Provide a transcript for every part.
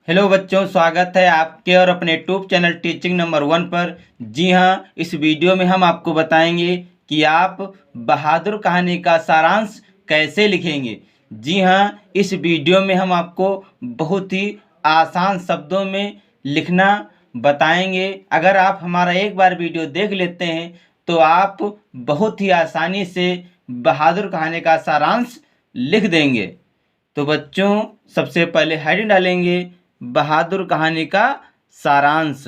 Hello बच्चों, स्वागत है आपके और अपने यूट्यूब चैनल टीचिंग नंबर 1 पर। जी हाँ, इस वीडियो में हम आपको बताएंगे कि आप बहादुर कहानी का सारांश कैसे लिखेंगे। जी हाँ, इस वीडियो में हम आपको बहुत ही आसान शब्दों में लिखना बताएंगे। अगर आप हमारा एक बार वीडियो देख लेते हैं तो आप बहुत ही आसानी से बहादुर कहानी का सारांश लिख देंगे। तो बच्चों, सबसे पहले हेडिंग डालेंगे बहादुर कहानी का सारांश।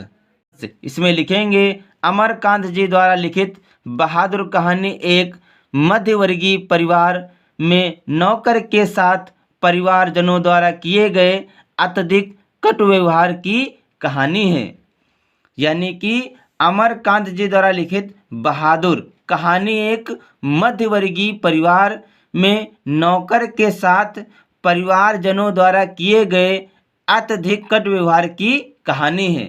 इसमें लिखेंगे अमरकांत जी द्वारा लिखित बहादुर कहानी एक मध्यवर्गीय परिवार में नौकर के साथ परिवारजनों द्वारा किए गए अत्यधिक कटु व्यवहार की कहानी है। यानी कि अमरकांत जी द्वारा लिखित बहादुर कहानी एक मध्यवर्गीय परिवार में नौकर के साथ परिवारजनों द्वारा किए गए अत्यधिक कटु व्यवहार की कहानी है।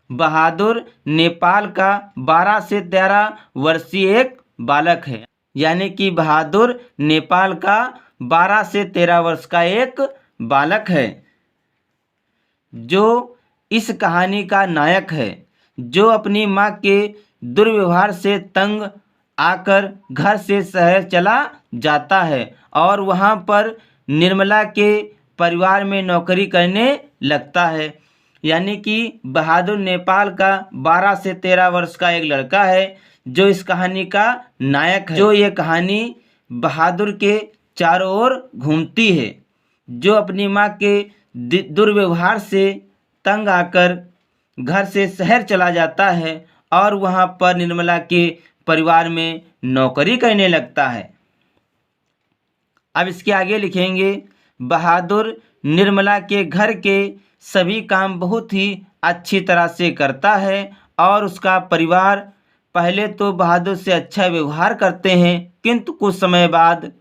बहादुर नेपाल का 12 से 13 वर्षीय एक बालक है। यानी कि बहादुर नेपाल का 12 से 13 वर्ष का एक बालक है जो इस कहानी का नायक है, जो अपनी माँ के दुर्व्यवहार से तंग आकर घर से शहर चला जाता है और वहाँ पर निर्मला के परिवार में नौकरी करने लगता है। यानी कि बहादुर नेपाल का 12 से 13 वर्ष का एक लड़का है जो इस कहानी का नायक है। जो ये कहानी बहादुर के चारों ओर घूमती है, जो अपनी माँ के दुर्व्यवहार से तंग आकर घर से शहर चला जाता है और वहाँ पर निर्मला के परिवार में नौकरी करने लगता है। अब इसके आगे लिखेंगे बहादुर निर्मला के घर के सभी काम बहुत ही अच्छी तरह से करता है और उसका परिवार पहले तो बहादुर से अच्छा व्यवहार करते हैं, किंतु कुछ समय बाद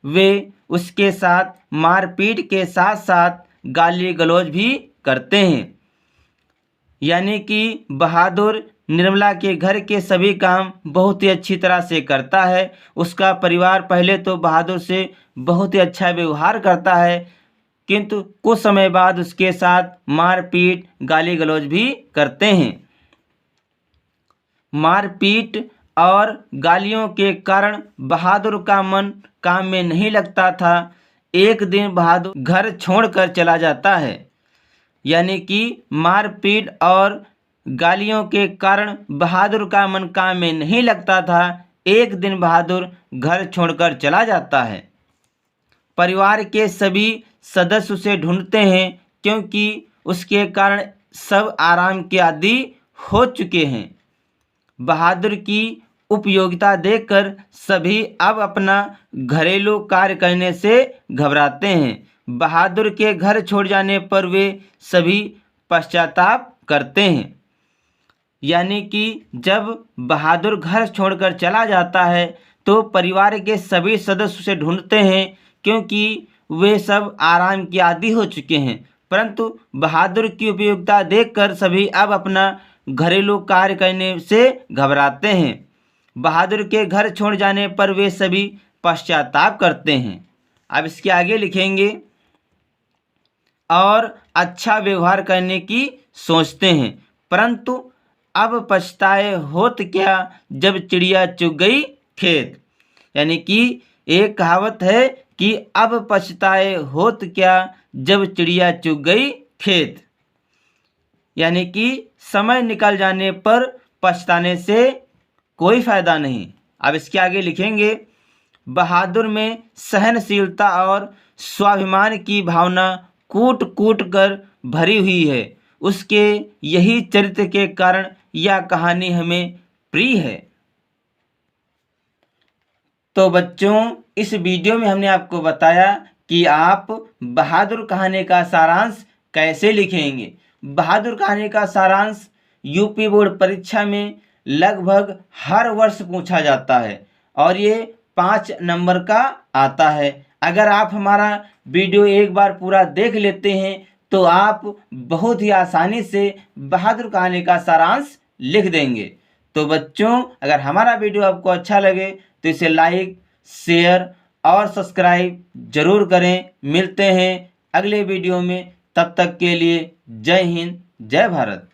वे उसके साथ मारपीट के साथ साथ गाली गलौज भी करते हैं। यानी कि बहादुर निर्मला के घर के सभी काम बहुत ही अच्छी तरह से करता है। उसका परिवार पहले तो बहादुर से बहुत ही अच्छा व्यवहार करता है, किंतु कुछ समय बाद उसके साथ मारपीट गाली गलौज भी करते हैं। मारपीट और गालियों के कारण बहादुर का मन काम में नहीं लगता था। एक दिन बहादुर घर छोड़कर चला जाता है। यानी कि मारपीट और गालियों के कारण बहादुर का मन काम में नहीं लगता था। एक दिन बहादुर घर छोड़कर चला जाता है। परिवार के सभी सदस्य उसे ढूंढते हैं क्योंकि उसके कारण सब आराम के आदी हो चुके हैं। बहादुर की उपयोगिता देखकर सभी अब अपना घरेलू कार्य करने से घबराते हैं। बहादुर के घर छोड़ जाने पर वे सभी पश्चाताप करते हैं। यानी कि जब बहादुर घर छोड़कर चला जाता है तो परिवार के सभी सदस्य उसे ढूंढते हैं क्योंकि वे सब आराम के आदी हो चुके हैं। परंतु बहादुर की उपयोगिता देखकर सभी अब अपना घरेलू कार्य करने से घबराते हैं। बहादुर के घर छोड़ जाने पर वे सभी पश्चाताप करते हैं। अब इसके आगे लिखेंगे और अच्छा व्यवहार करने की सोचते हैं, परंतु अब पछताए होत क्या जब चिड़िया चुग गई खेत। यानी कि एक कहावत है कि अब पछताए होत क्या जब चिड़िया चुग गई खेत। यानी कि समय निकल जाने पर पछताने से कोई फायदा नहीं। अब इसके आगे लिखेंगे बहादुर में सहनशीलता और स्वाभिमान की भावना कूट कूट कर भरी हुई है। उसके यही चरित्र के कारण यह कहानी हमें प्रिय है। तो बच्चों, इस वीडियो में हमने आपको बताया कि आप बहादुर कहानी का सारांश कैसे लिखेंगे। बहादुर कहानी का सारांश यूपी बोर्ड परीक्षा में लगभग हर वर्ष पूछा जाता है और ये 5 नंबर का आता है। अगर आप हमारा वीडियो एक बार पूरा देख लेते हैं तो आप बहुत ही आसानी से बहादुर कहानी का सारांश लिख देंगे। तो बच्चों, अगर हमारा वीडियो आपको अच्छा लगे तो इसे लाइक, शेयर और सब्सक्राइब जरूर करें। मिलते हैं अगले वीडियो में तब तक के लिए जय हिंद, जय भारत।